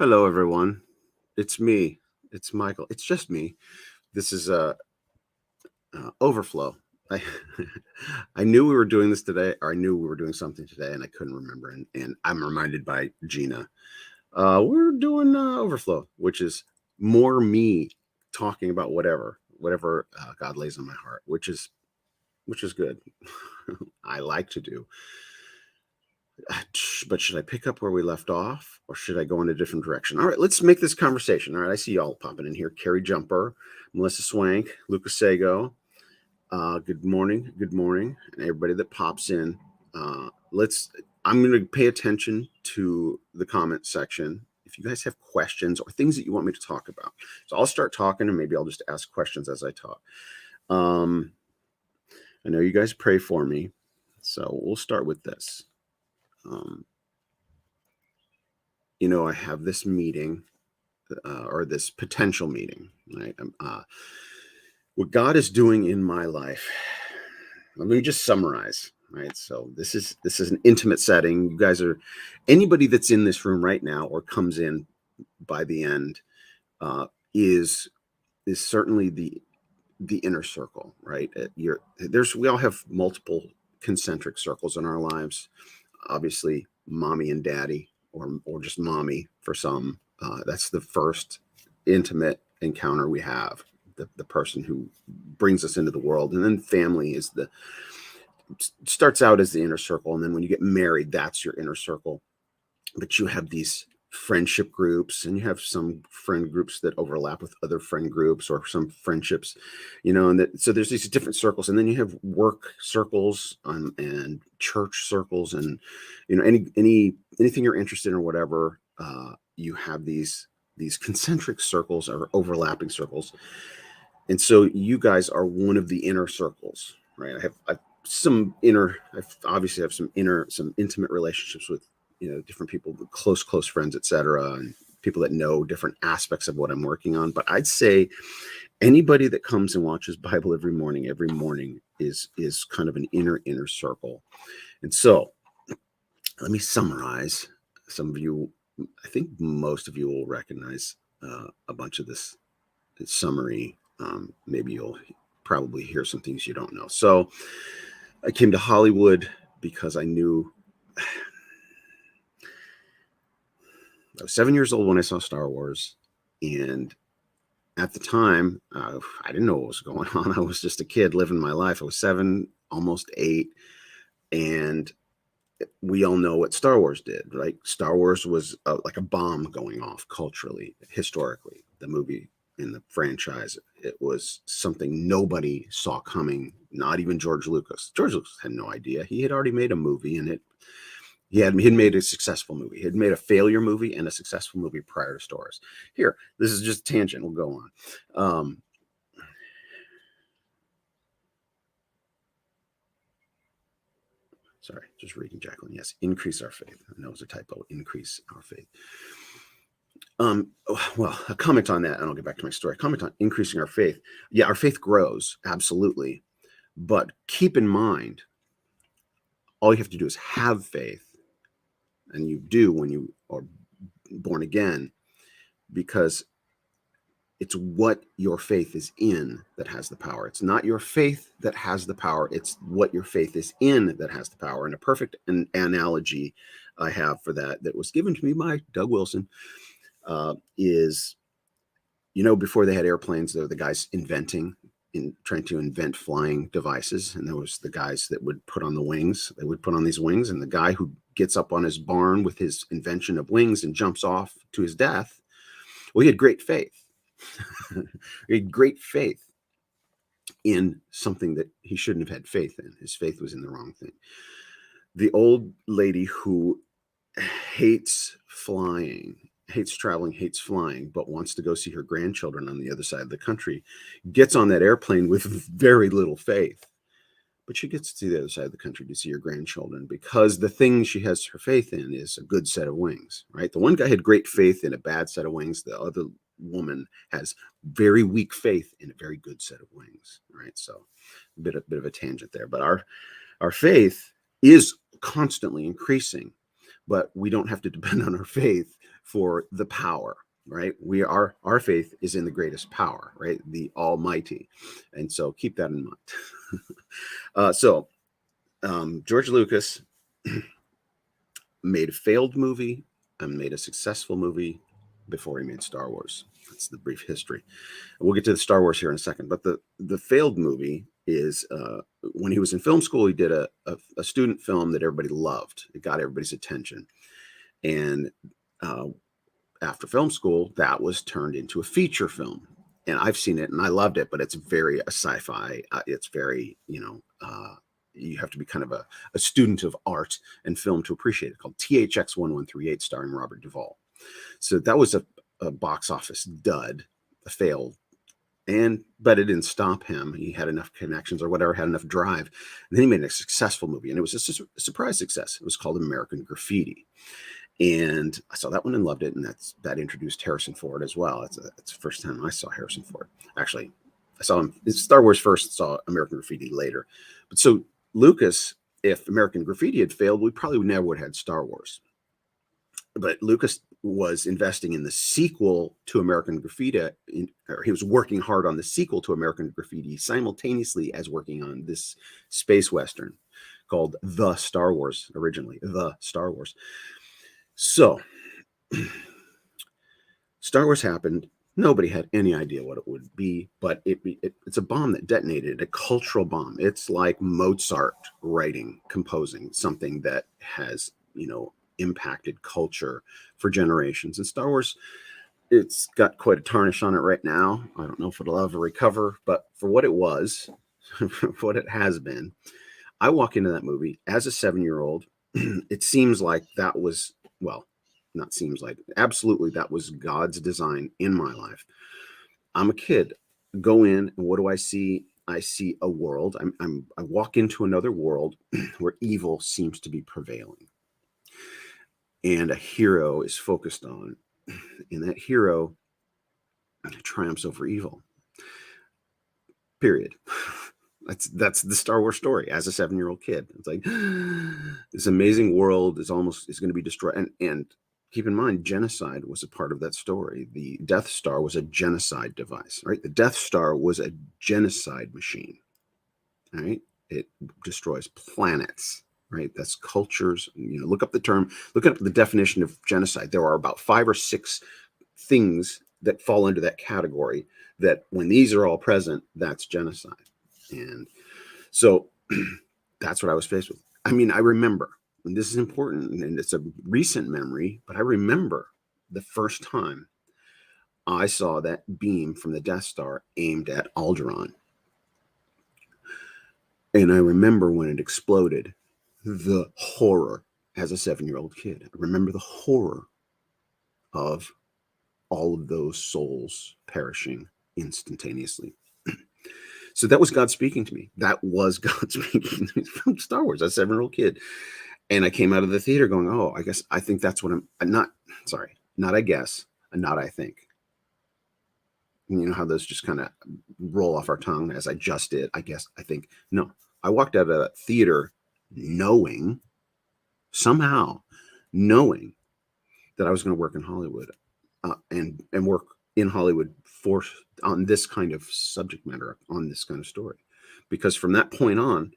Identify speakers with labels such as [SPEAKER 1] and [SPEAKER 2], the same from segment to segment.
[SPEAKER 1] Hello, everyone. It's me. It's Michael. It's just me. This is Overflow. I I knew we were doing this today, or I knew we were doing something today, and I couldn't remember. And I'm reminded by Gina. We're doing Overflow, which is more me talking about whatever God lays on my heart, which is good. I like to do. But should I pick up where we left off or should I go in a different direction? All right, let's make this conversation. All right, I see y'all popping in here. Carrie Jumper, Melissa Swank, Lucas Sago. Good morning. Good morning. And everybody that pops in. I'm going to pay attention to the comment section. If you guys have questions or things that you want me to talk about. So I'll start talking and maybe I'll just ask questions as I talk. I know you guys pray for me. So we'll start with this. I have this meeting or this potential meeting, right? What God is doing in my life. Let me just summarize, right? So this is an intimate setting. You guys are anybody that's in this room right now or comes in by the end is certainly the inner circle, right? We all have multiple concentric circles in our lives. Obviously, mommy and daddy, or just mommy for some. That's the first intimate encounter we have. The person who brings us into the world, and then family starts out as the inner circle, and then when you get married, that's your inner circle. But you have these friendship groups, and you have some friend groups that overlap with other friend groups, or some friendships, so there's these different circles, and then you have work circles and church circles, and anything you're interested in or whatever. You have these concentric circles or overlapping circles, and so you guys are one of the inner circles, right? I obviously have some intimate relationships with different people, close friends, etc., and people that know different aspects of what I'm working on. But I'd say anybody that comes and watches Bible every morning is kind of an inner circle. And so let me summarize. Some of you, I think most of you will recognize a bunch of this summary. Maybe you'll probably hear some things you don't know. So I came to Hollywood because I knew I was 7 years old when I saw Star Wars, and at the time, I didn't know what was going on. I was just a kid living my life. I was 7, almost 8, and we all know what Star Wars did, right? Star Wars was like a bomb going off culturally, historically. The movie in the franchise, it was something nobody saw coming, not even George Lucas. George Lucas had no idea. He had already made a movie, and he had made a successful movie. He had made a failure movie and a successful movie prior to Star Wars. Here, this is just a tangent. We'll go on. Sorry, just reading Jacqueline. Yes, increase our faith. I know it was a typo. Increase our faith. Well, a comment on that, and I'll get back to my story. Comment on increasing our faith. Yeah, our faith grows, absolutely. But keep in mind, all you have to do is have faith, and you do when you are born again, because it's what your faith is in that has the power. It's not your faith that has the power. It's what your faith is in that has the power. And a perfect analogy I have for that was given to me by Doug Wilson is, before they had airplanes, there were the guys trying to invent flying devices. And there was the guys that would put on the wings. They would put on these wings. And the guy who gets up on his barn with his invention of wings and jumps off to his death, well, he had great faith. He had great faith in something that he shouldn't have had faith in. His faith was in the wrong thing. The old lady who hates traveling, hates flying, but wants to go see her grandchildren on the other side of the country, gets on that airplane with very little faith. But she gets to the other side of the country to see her grandchildren because the thing she has her faith in is a good set of wings, right? The one guy had great faith in a bad set of wings. The other woman has very weak faith in a very good set of wings, right? So a bit of a tangent there, but our faith is constantly increasing, but we don't have to depend on our faith for the power, right? Our faith is in the greatest power, right? The Almighty. And so keep that in mind. George Lucas made a failed movie and made a successful movie before he made Star Wars. That's the brief history. We'll get to the Star Wars here in a second. But the failed movie is when he was in film school, he did a student film that everybody loved. It got everybody's attention. And after film school, that was turned into a feature film. And I've seen it and I loved it, but it's very sci-fi. It's very, you have to be kind of a student of art and film to appreciate it, called THX 1138, starring Robert Duvall. So that was a box office dud, a fail. But it didn't stop him. He had enough connections or whatever, had enough drive. And then he made a successful movie, and it was a surprise success. It was called American Graffiti. And I saw that one and loved it. And that introduced Harrison Ford as well. It's the first time I saw Harrison Ford. Actually, I saw him Star Wars first, saw American Graffiti later. But so Lucas, if American Graffiti had failed, we probably never would have had Star Wars. But Lucas was investing in the sequel to American Graffiti, or he was working hard on the sequel to American Graffiti simultaneously as working on this space western called The Star Wars, originally The Star Wars. So Star Wars happened. Nobody had any idea what it would be, but it's a bomb that detonated, a cultural bomb. It's like Mozart writing, composing something that has, impacted culture for generations. And Star Wars, it's got quite a tarnish on it right now. I don't know if it'll ever recover, but for what it was, for what it has been, I walk into that movie as a 7-year-old. It seems like that was, well, not seems like, absolutely, that was God's design in my life. I'm a kid, go in, and what do I see? I see a world. I walk into another world where evil seems to be prevailing, and a hero is focused on, and that hero triumphs over evil. Period. That's the Star Wars story as a 7-year-old kid. It's like this amazing world is going to be destroyed, and keep in mind, genocide was a part of that story. The Death Star was a genocide device, right? The Death Star was a genocide machine, right? It destroys planets, right? That's cultures. Look up the definition of genocide. There are about 5 or 6 things that fall into that category, that when these are all present, that's genocide. And so that's what I was faced with. I remember, and this is important, and it's a recent memory, but I remember the first time I saw that beam from the Death Star aimed at Alderaan. And I remember when it exploded, the horror as a 7-year-old kid. I remember the horror of all of those souls perishing instantaneously. So that was God speaking to me. That was God speaking to me from Star Wars, as a 7-year-old kid. And I came out of the theater going, oh, I think that's what not I guess, and not I think. You know how those just kind of roll off our tongue, as I just did. I guess, I think. No, I walked out of that theater somehow knowing that I was going to work in Hollywood and work in Hollywood on this kind of subject matter, on this kind of story. Because from that point on,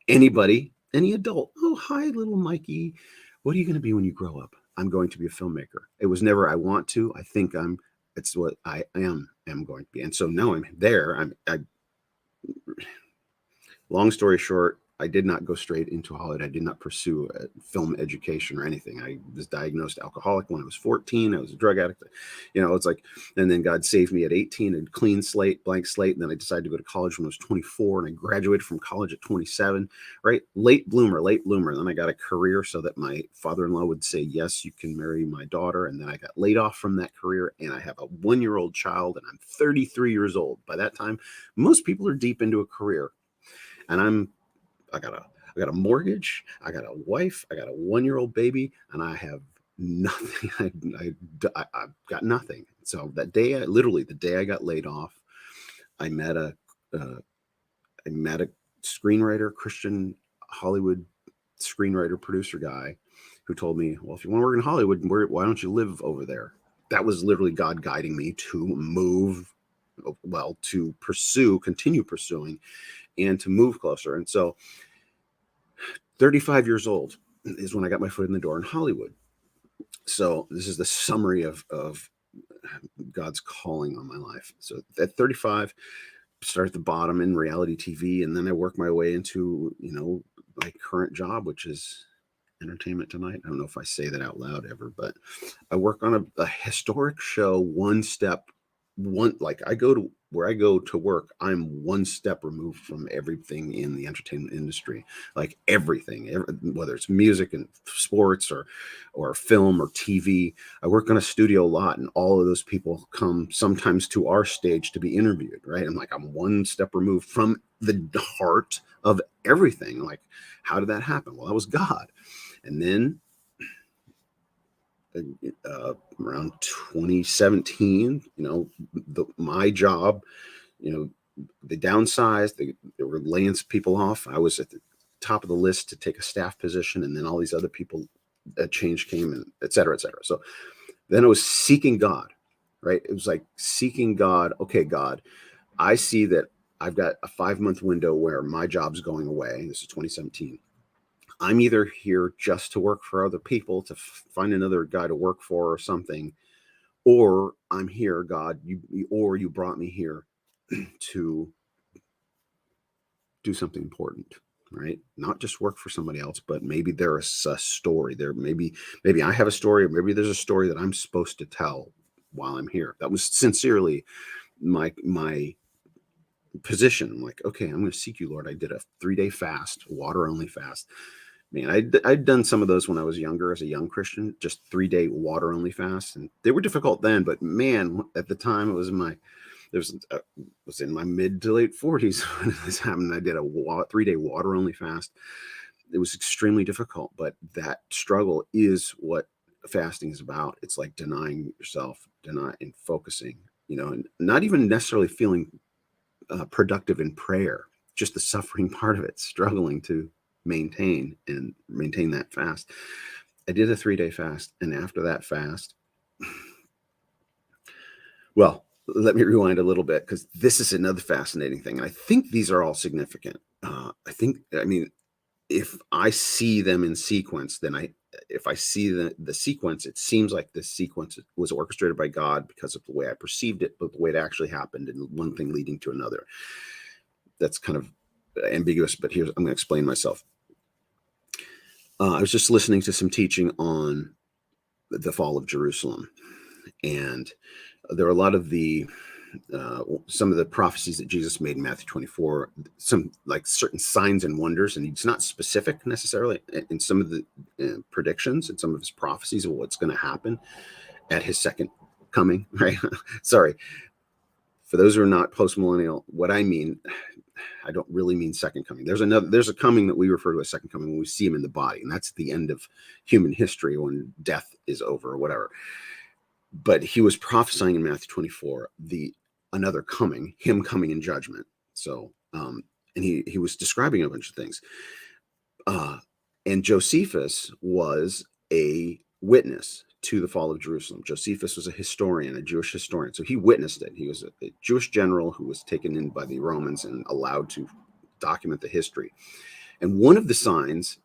[SPEAKER 1] any adult, oh, hi, little Mikey, what are you going to be when you grow up? I'm going to be a filmmaker. It was never I want to. I think it's what I am going to be. And so now I'm there. Long story short, I did not go straight into Hollywood. I did not pursue a film education or anything. I was diagnosed alcoholic when I was 14. I was a drug addict. It's like, and then God saved me at 18, a clean slate, blank slate. And then I decided to go to college when I was 24, and I graduated from college at 27, right? Late bloomer. Then I got a career so that my father-in-law would say, yes, you can marry my daughter. And then I got laid off from that career, and I have a 1-year-old child, and I'm 33 years old. By that time, most people are deep into a career. And I got a mortgage, I got a wife, I got a 1-year-old baby, and I have nothing. I've got nothing. So that day, the day I got laid off, I met a screenwriter, Christian Hollywood screenwriter, producer guy. who told me, well, if you want to work in Hollywood, why don't you live over there? That was literally God guiding me to move, well, to continue pursuing, and to move closer. And so 35 years old is when I got my foot in the door in Hollywood. So this is the summary of God's calling on my life. So at 35, start at the bottom in reality TV, and then I work my way into, my current job, which is Entertainment Tonight. I don't know if I say that out loud ever, but I work on a historic show, like I go to work, I'm one step removed from everything in the entertainment industry, like everything, whether it's music and sports or film or TV. I work on a studio lot, and all of those people come sometimes to our stage to be interviewed, right? I'm one step removed from the heart of everything. Like, how did that happen? Well, that was God. And then around 2017, my job, they downsized, they were laying people off. I was at the top of the list to take a staff position, and then all these other people, that change came, and et cetera, et cetera. So then I was seeking God, right? It was like seeking God. Okay, God, I see that I've got a 5-month window where my job's going away. This is 2017. I'm either here just to work for other people, to find another guy to work for or something, or I'm here, God, you brought me here to do something important, right? Not just work for somebody else, but maybe there's a story there. Maybe I have a story, or maybe there's a story that I'm supposed to tell while I'm here. That was sincerely my position. I'm like, okay, I'm going to seek you, Lord. I did a 3-day fast, water only fast. Man, I'd done some of those when I was younger, as a young Christian, just 3-day water only fast, and they were difficult then. But man, at the time, it was was in my mid to late 40s when this happened. I did a 3-day water only fast. It was extremely difficult, but that struggle is what fasting is about. It's like denying yourself, and focusing, and not even necessarily feeling productive in prayer. Just the suffering part of it, struggling to maintain that fast. I did a 3-day fast, and after that fast, well, let me rewind a little bit, because this is another fascinating thing, and I think these are all significant. If I see them in sequence, if I see the sequence, it seems like this sequence was orchestrated by God because of the way I perceived it, but the way it actually happened, and one thing leading to another. That's kind of ambiguous, but I'm going to explain myself. I was just listening to some teaching on the fall of Jerusalem, and there are a lot of some of the prophecies that Jesus made in Matthew 24, some like certain signs and wonders, and he's not specific necessarily in some of the predictions and some of his prophecies of what's going to happen at his second coming, right? Sorry. For those who are not post-millennial, what I mean, I don't really mean second coming. There's a coming that we refer to as second coming when we see him in the body, and that's the end of human history, when death is over or whatever. But he was prophesying in Matthew 24 another coming, him coming in judgment. So, and he was describing a bunch of things. And Josephus was a witness to the fall of Jerusalem. Josephus was a historian, a Jewish historian. So he witnessed it. He was a Jewish general who was taken in by the Romans and allowed to document the history. And one of the signs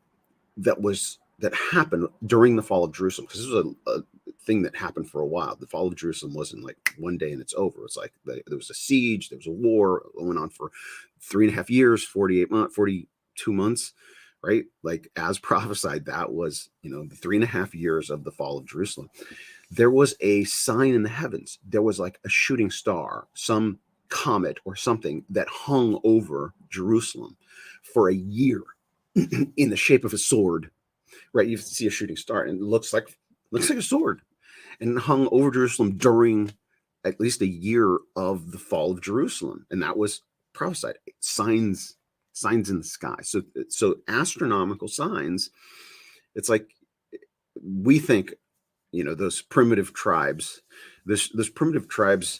[SPEAKER 1] that happened during the fall of Jerusalem, because this was a thing that happened for a while. The fall of Jerusalem wasn't like one day and it's over. It's like there was a siege, there was a war, it went on for 3.5 years, 42 months, right? Like, as prophesied, that was, the 3.5 years of the fall of Jerusalem. There was a sign in the heavens. There was like a shooting star, some comet or something, that hung over Jerusalem for a year in the shape of a sword, right? You see a shooting star and it looks like a sword, and it hung over Jerusalem during at least a year of the fall of Jerusalem. And that was prophesied. Signs in the sky. So astronomical signs. It's like, we think, those primitive tribes, those primitive tribes,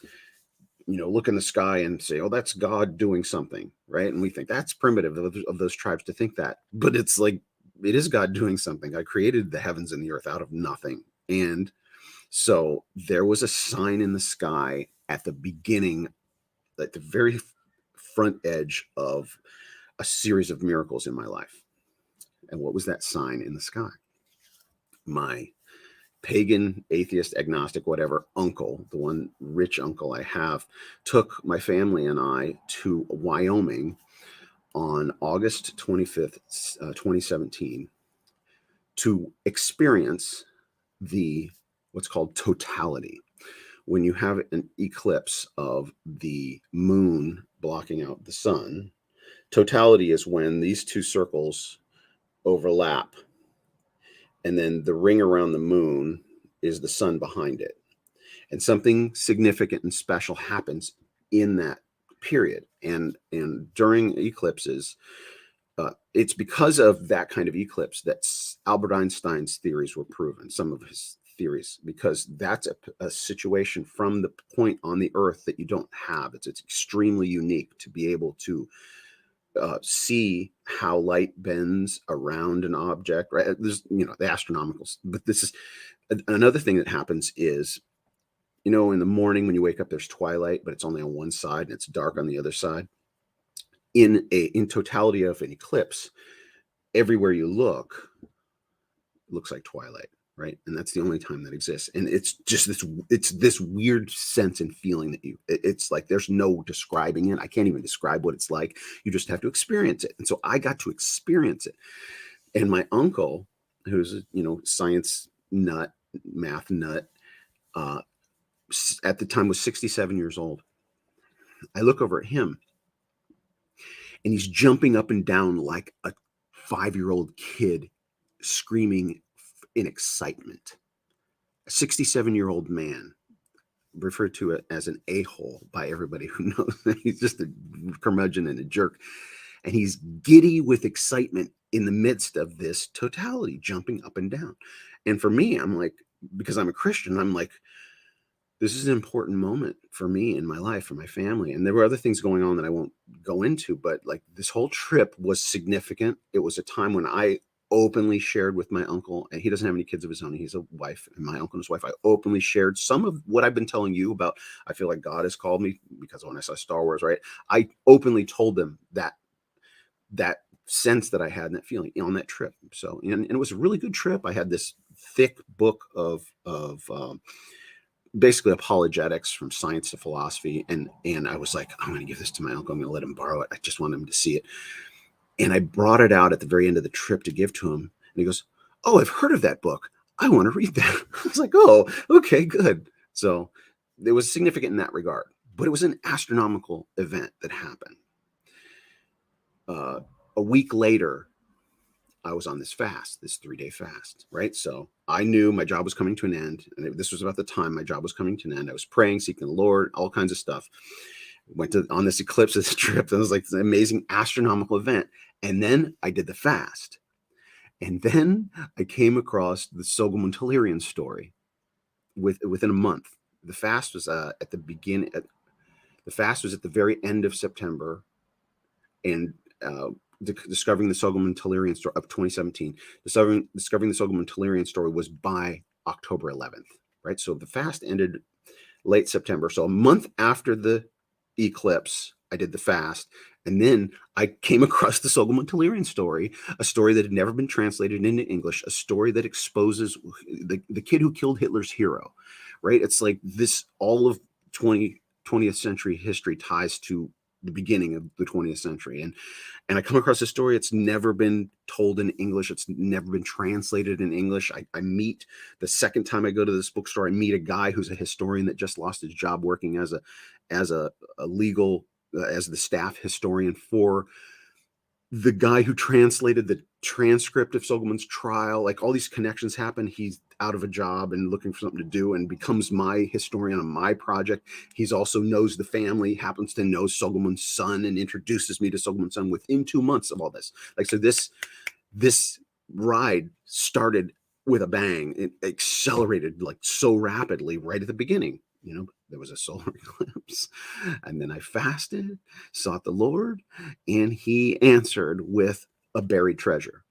[SPEAKER 1] look in the sky and say, oh, that's God doing something, right? And we think that's primitive of those tribes to think that. But it's like, it is God doing something. I created the heavens and the earth out of nothing. And so there was a sign in the sky at the beginning, at the very front edge of a series of miracles in my life. And what was that sign in the sky? My pagan, atheist, agnostic, whatever uncle, the one rich uncle I have, took my family and I to Wyoming on August 25th, 2017, to experience the what's called totality. When you have an eclipse of the moon blocking out the sun, totality is when these two circles overlap, and then the ring around the moon is the sun behind it. And something significant and special happens in that period. And during eclipses, it's because of that kind of eclipse that Albert Einstein's theories were proven, some of his theories, because that's a situation from the point on the earth that you don't have. It's extremely unique to be able to see how light bends around an object, right? There's, the astronomical, but this is another thing that happens is, in the morning when you wake up, there's twilight, but it's only on one side and it's dark on the other side. In totality of an eclipse, everywhere you look, it looks like twilight, right? And that's the only time that exists. And it's just this weird sense and feeling that it's like there's no describing it. I can't even describe what it's like. You just have to experience it. And so I got to experience it. And my uncle, who's science nut, math nut, at the time was 67 years old. I look over at him and he's jumping up and down like a 5-year-old kid, screaming in excitement. A 67-year-old man, referred to it as an a-hole by everybody who knows. He's just a curmudgeon and a jerk. And he's giddy with excitement in the midst of this totality, jumping up and down. And for me, I'm like, because I'm a Christian, I'm like, this is an important moment for me in my life, for my family. And there were other things going on that I won't go into, but like this whole trip was significant. It was a time when I openly shared with my uncle, and he doesn't have any kids of his own. He's a wife, and my uncle and his wife, I openly shared some of what I've been telling you about. I feel like God has called me because when I saw Star Wars, right? I openly told them that sense that I had and that feeling on that trip. So, and it was a really good trip. I had this thick book of basically apologetics from science to philosophy. And I was like, I'm going to give this to my uncle. I'm going to let him borrow it. I just want him to see it. And I brought it out at the very end of the trip to give to him. And he goes, oh, I've heard of that book. I want to read that. I was like, oh, okay, good. So it was significant in that regard, but it was an astronomical event that happened. A week later, I was on this fast, this 3-day fast, right? So I knew my job was coming to an end. And this was about the time my job was coming to an end. I was praying, seeking the Lord, all kinds of stuff. Went on this eclipse, this trip. It was like an amazing astronomical event. And then I did the fast. And then I came across the Soghomon Tehlirian story within a month. The fast was at the beginning. The fast was at the very end of September. And discovering the Soghomon Tehlirian story of 2017. Discovering the Soghomon Tehlirian story was by October 11th, right? So the fast ended late September. So a month after the eclipse, I did the fast. And then I came across the Soghomon Tehlirian story, a story that had never been translated into English, a story that exposes the kid who killed Hitler's hero, right? It's like this, all of 20th century history ties to the beginning of the 20th century. And I come across a story. It's never been told in English. It's never been translated in English. I meet, the second time I go to this bookstore, I meet a guy who's a historian that just lost his job working as a legal, as the staff historian for the guy who translated the transcript of Sogomon's trial. Like, all these connections happen. He's out of a job and looking for something to do and becomes my historian on my project. He's also knows the family, happens to know Sogomon's son, and introduces me to Sogomon's son within 2 months of all this. Like, so this ride started with a bang. It accelerated like so rapidly right at the beginning. There was a solar eclipse, and then I fasted, sought the Lord, and he answered with a buried treasure.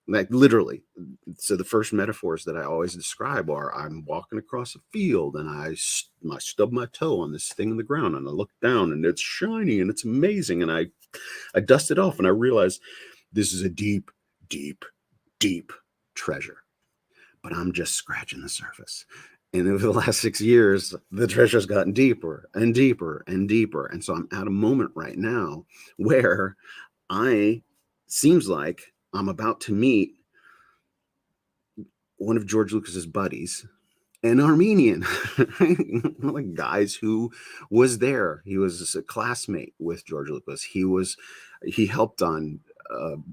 [SPEAKER 1] like literally. So the first metaphors that I always describe are I'm walking across a field and I stub my toe on this thing in the ground and I look down and it's shiny and it's amazing. And I dust it off and I realize this is a deep, deep, deep treasure, but I'm just scratching the surface. And over the last 6 years, the treasure's gotten deeper and deeper and deeper. And so I'm at a moment right now where seems like I'm about to meet one of George Lucas's buddies, an Armenian, one of the guys who was there. He was a classmate with George Lucas. He helped on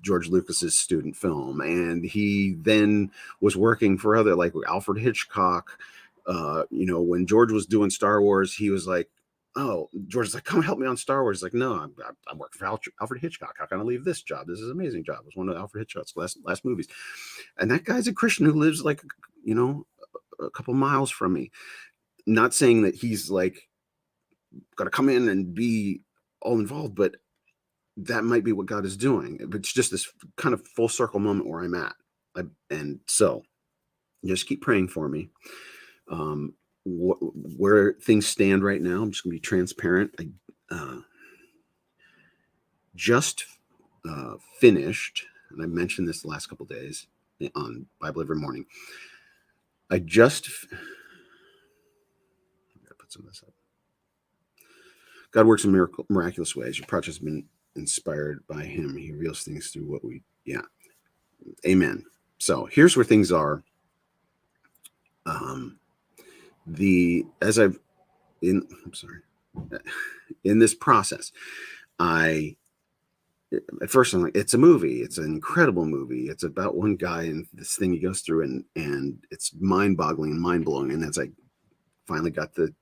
[SPEAKER 1] George Lucas's student film, and he then was working for other, like Alfred Hitchcock. When George was doing Star Wars, he was like, "Oh, George's like, come help me on Star Wars." He's like, "No, I'm working for Alfred Hitchcock. How can I leave this job? This is an amazing job. It was one of Alfred Hitchcock's last movies." And that guy's a Christian who lives like, a couple miles from me. Not saying that he's like got to come in and be all involved, but that might be what God is doing. It's just this kind of full circle moment where I'm at. And so just keep praying for me. Where things stand right now, I'm just going to be transparent. I just finished, and I mentioned this the last couple of days on Bible Every Morning. I gotta put some of this up. God works in miraculous ways. Your project has been inspired by Him. He reveals things through Amen. So here's where things are. In this process, at first I'm like, it's a movie. It's an incredible movie. It's about one guy and this thing he goes through, and it's mind-boggling and mind-blowing. And as I finally got the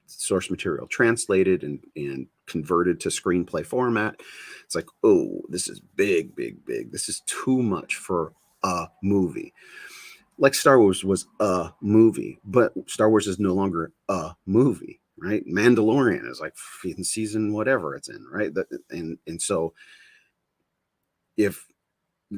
[SPEAKER 1] source material translated and converted to screenplay format, it's like, oh, this is big, big, big. This is too much for a movie. Like Star Wars was a movie, but Star Wars is no longer a movie, right? Mandalorian is like in season whatever it's in, right? And so if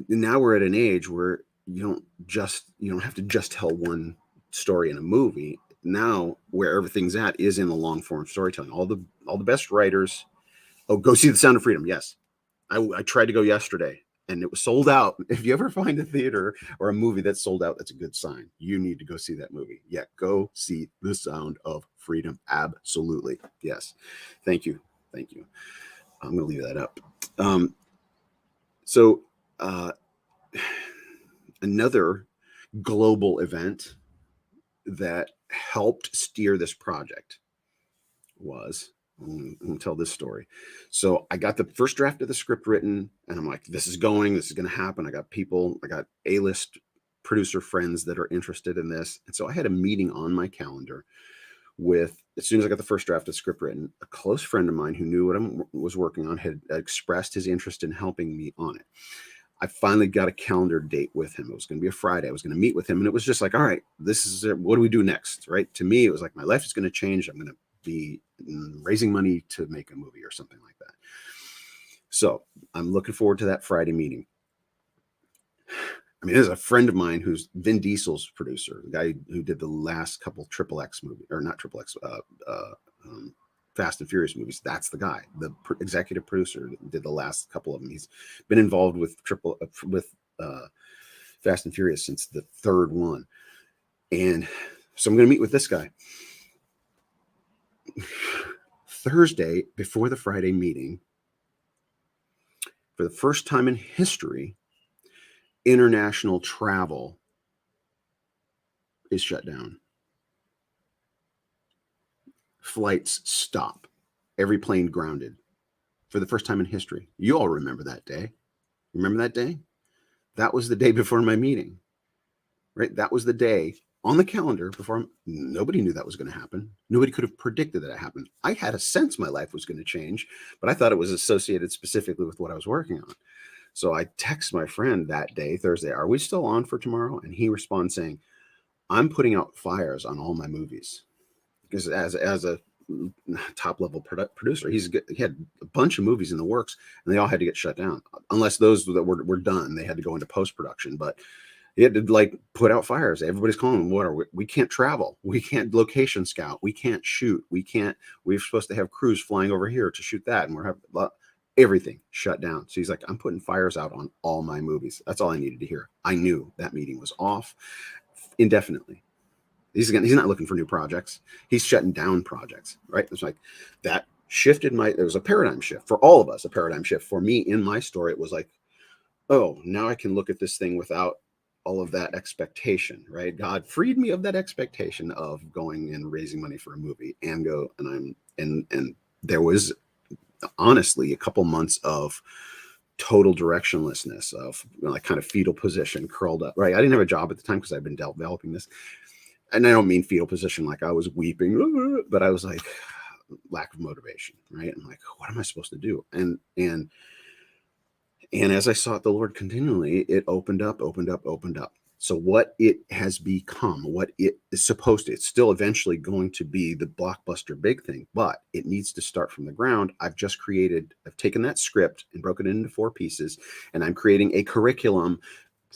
[SPEAKER 1] now we're at an age where you don't have to just tell one story in a movie. Now where everything's at is in the long form storytelling. All the best writers. Oh, go see The Sound of Freedom. Yes, I tried to go yesterday and it was sold out. If you ever find a theater or a movie that's sold out, that's a good sign. You need to go see that movie. Yeah, go see The Sound of Freedom. Absolutely. Yes. Thank you. I'm going to leave that up. So another global event that helped steer this project was, I'm going to tell this story. So I got the first draft of the script written and I'm like, this is going to happen. I got A-list producer friends that are interested in this. And so I had a meeting on my calendar with, as soon as I got the first draft of the script written, a close friend of mine who knew what I was working on had expressed his interest in helping me on it. I finally got a calendar date with him. It was going to be a Friday. I was going to meet with him. And it was just like, all right, this is it. What do we do next? Right. To me, it was like, my life is going to change. I'm going to be raising money to make a movie or something like that. So I'm looking forward to that Friday meeting. I mean, there's a friend of mine who's Vin Diesel's producer, the guy who did the last couple XXX movie, or not XXX, Fast and Furious movies. That's the guy, the executive producer that did the last couple of them. He's been involved with Fast and Furious since the third one. And so I'm going to meet with this guy Thursday before the Friday meeting. For the first time in history, international travel is shut down. Flights stop. Every plane grounded for the first time in history. You all remember that day. Remember that day? That was the day before my meeting, right? That was the day on the calendar before. Nobody knew that was going to happen. Nobody could have predicted that it happened. I had a sense my life was going to change, but I thought it was associated specifically with what I was working on. So I text my friend that day, Thursday, are we still on for tomorrow? And he responds saying, I'm putting out fires on all my movies. Because as a top level producer. He had a bunch of movies in the works, and they all had to get shut down, unless those that were done. They had to go into post production, but he had to like put out fires. Everybody's calling him. What are we can't travel. We can't location scout. We can't shoot. We're supposed to have crews flying over here to shoot that, and we're having everything shut down. So he's like, I'm putting fires out on all my movies. That's all I needed to hear. I knew that meeting was off indefinitely. He's not looking for new projects. He's shutting down projects, right? It's like that shifted there was a paradigm shift for all of us, a paradigm shift. For me in my story, it was like, oh, now I can look at this thing without all of that expectation, right? God freed me of that expectation of going and raising money for a movie and there was honestly a couple months of total directionlessness, of like kind of fetal position, curled up, right? I didn't have a job at the time because I've been developing this. And I don't mean fetal position like I was weeping, but I was like lack of motivation, right? I'm like, what am I supposed to do? And as I sought the Lord continually, it opened up. So what it has become, what it is supposed to, it's still eventually going to be the blockbuster big thing, but it needs to start from the ground. I've taken that script and broken it into 4 pieces, and I'm creating a curriculum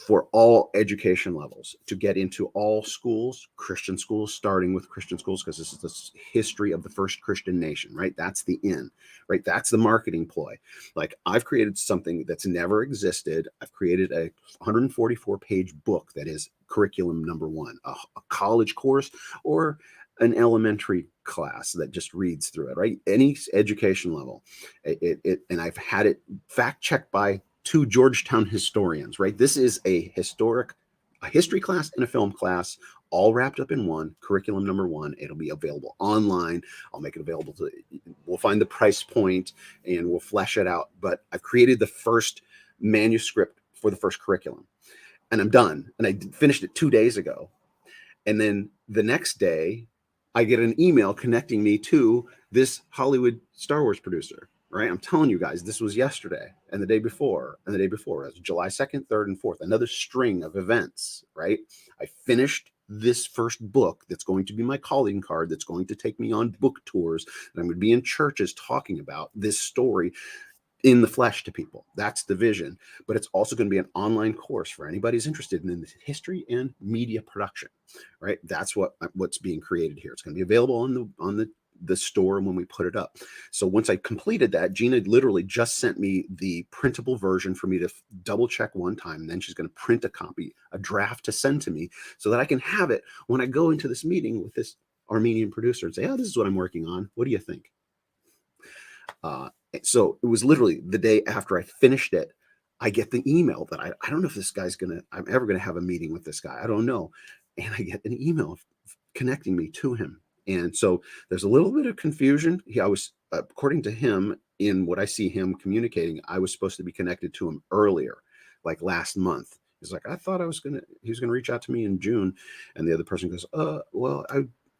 [SPEAKER 1] for all education levels to get into all schools, Christian schools, starting with Christian schools, because this is the history of the first Christian nation, right? That's the in, right? That's the marketing ploy. Like, I've created something that's never existed. I've created a 144-page book that is curriculum number 1, a college course or an elementary class that just reads through it, right? Any education level. And I've had it fact checked by 2 Georgetown historians, right? This is a history class and a film class, all wrapped up in one, curriculum number 1. It'll be available online. I'll make it available we'll find the price point and we'll flesh it out. But I've created the first manuscript for the first curriculum, and I'm done. And I finished it 2 days ago. And then the next day, I get an email connecting me to this Hollywood Star Wars producer, right? I'm telling you guys, this was yesterday and the day before and the day before. It was July 2nd, 3rd, and 4th, another string of events, right? I finished this first book that's going to be my calling card, that's going to take me on book tours, and I'm going to be in churches talking about this story in the flesh to people. That's the vision. But it's also going to be an online course for anybody who's interested in the history and media production, right? That's what's being created here. It's going to be available on the store when we put it up. So once I completed that, Gina literally just sent me the printable version for me to double check one time. And then she's going to print a copy, a draft to send to me so that I can have it when I go into this meeting with this Armenian producer and say, oh, this is what I'm working on. What do you think? So it was literally the day after I finished it, I get the email that I don't know if I'm ever going to have a meeting with this guy. I don't know. And I get an email connecting me to him. And so there's a little bit of confusion. According to him, in what I see him communicating, I was supposed to be connected to him earlier, like last month. He's like, I thought he was going to reach out to me in June. And the other person goes, well,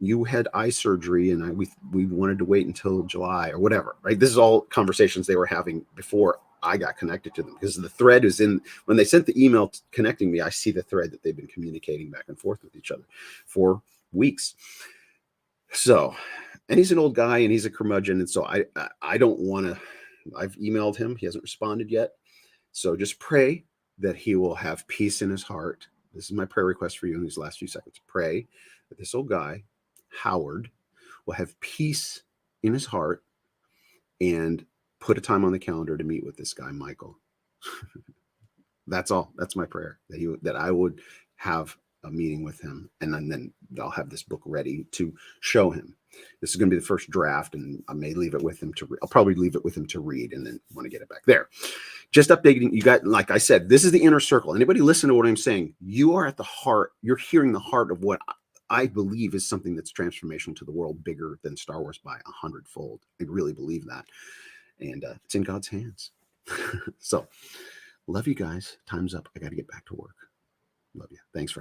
[SPEAKER 1] you had eye surgery and we wanted to wait until July or whatever, right? This is all conversations they were having before I got connected to them, because the thread is when they sent the email connecting me, I see the thread that they've been communicating back and forth with each other for weeks. So, and he's an old guy and he's a curmudgeon. And so I don't want to, I've emailed him. He hasn't responded yet. So just pray that he will have peace in his heart. This is my prayer request for you in these last few seconds. Pray that this old guy, Howard, will have peace in his heart and put a time on the calendar to meet with this guy, Michael. That's all. That's my prayer, that I would have a meeting with him, and then I'll have this book ready to show him. This is going to be the first draft, and I may leave it with him I'll probably leave it with him to read, and then want to get it back there. Just updating you guys. Like I said, this is the inner circle. Anybody listen to what I'm saying? You are at the heart. You're hearing the heart of what I believe is something that's transformational to the world, bigger than Star Wars by 100-fold. I really believe that. And it's in God's hands. So love you guys. Time's up. I got to get back to work. Love you. Thanks for hanging.